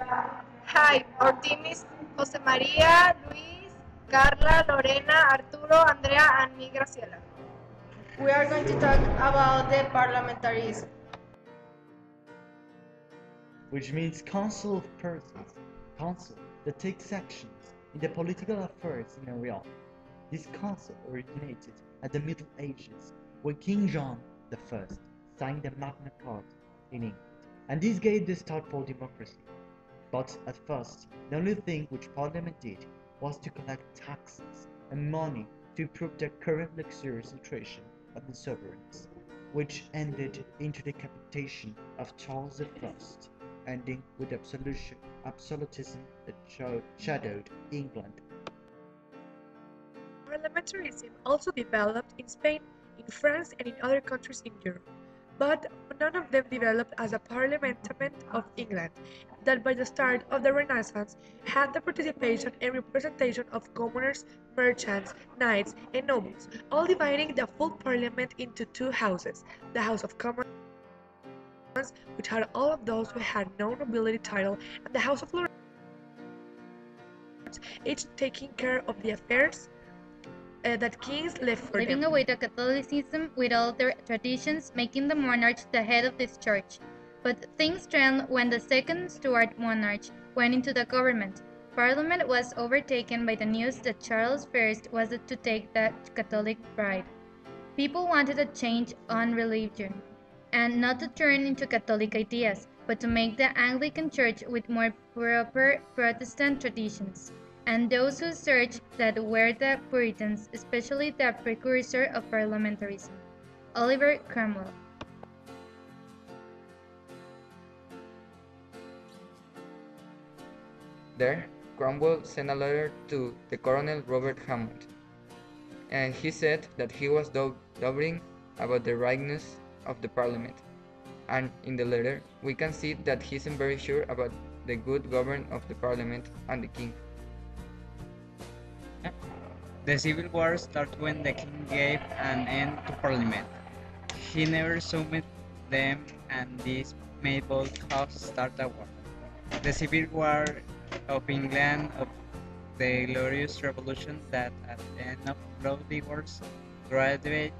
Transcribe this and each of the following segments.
Hi, our team is Jose Maria, Luis, Carla, Lorena, Arturo, Andrea, and me, Graciela. We are going to talk about the parliamentarism. Which means council of persons, council that takes actions in the political affairs in a realm. This council originated at the Middle Ages when King John I signed the Magna Carta in England, and this gave the start for democracy. But at first, the only thing which Parliament did was to collect taxes and money to improve the current luxurious situation of the sovereigns, which ended into the decapitation of Charles I, ending with absolutism that shadowed England. Parliamentarism also developed in Spain, in France, and in other countries in Europe, but none of them developed as a parliament of England, that by the start of the Renaissance had the participation and representation of commoners, merchants, knights, and nobles, all dividing the full parliament into two houses, the House of Commons, which had all of those who had no nobility title, and the House of Lords, each taking care of the affairs that kings left for Living them. away the Catholicism with all their traditions, making the monarch the head of this church. But things turned when the second Stuart monarch went into the government. Parliament was overtaken by the news that Charles I was to take the Catholic bride. People wanted a change on religion, and not to turn into Catholic ideas, but to make the Anglican Church with more proper Protestant traditions. And those who searched that were the Puritans, especially the precursor of parliamentarism, Oliver Cromwell. There, Cromwell sent a letter to the Colonel Robert Hammond, and he said that he was doubting about the rightness of the Parliament. And in the letter, we can see that he isn't very sure about the good government of the Parliament and the King. The Civil War started when the king gave an end to Parliament. He never summoned them, and this made both houses start a war. The Civil War of England of the Glorious Revolution that at the end of bloody wars graduated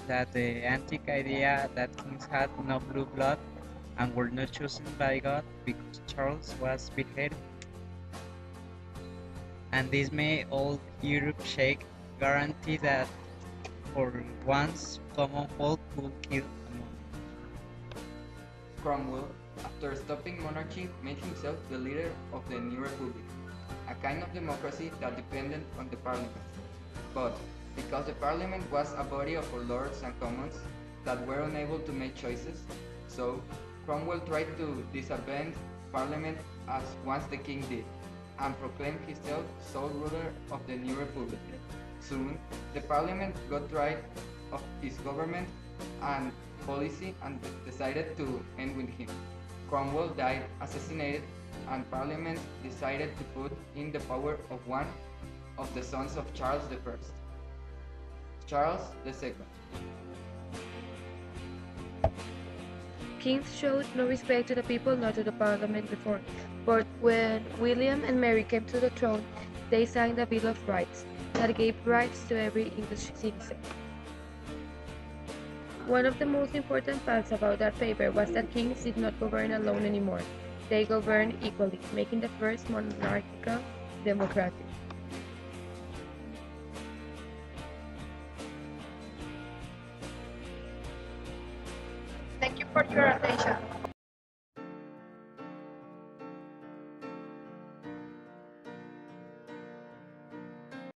that the antique idea that kings had no blue blood and were not chosen by God because Charles was beheaded, and this made all Europe shake, guarantee that for once common folk could kill a monarch. Cromwell, after stopping monarchy, made himself the leader of the new republic, a kind of democracy that depended on the parliament. But because the parliament was a body of lords and commons that were unable to make choices, so Cromwell tried to disband parliament as once the king did, and proclaimed himself sole ruler of the new republic. Soon, the parliament got tired of his government and policy and decided to end with him. Cromwell died assassinated, and Parliament decided to put in the power of one of the sons of Charles I, Charles II. Kings showed no respect to the people nor to the Parliament before, but when William and Mary came to the throne, they signed the Bill of Rights that gave rights to every English citizen. One of the most important facts about that paper was that kings did not govern alone anymore. They governed equally, making the first monarchical democratic. Thank you for your attention.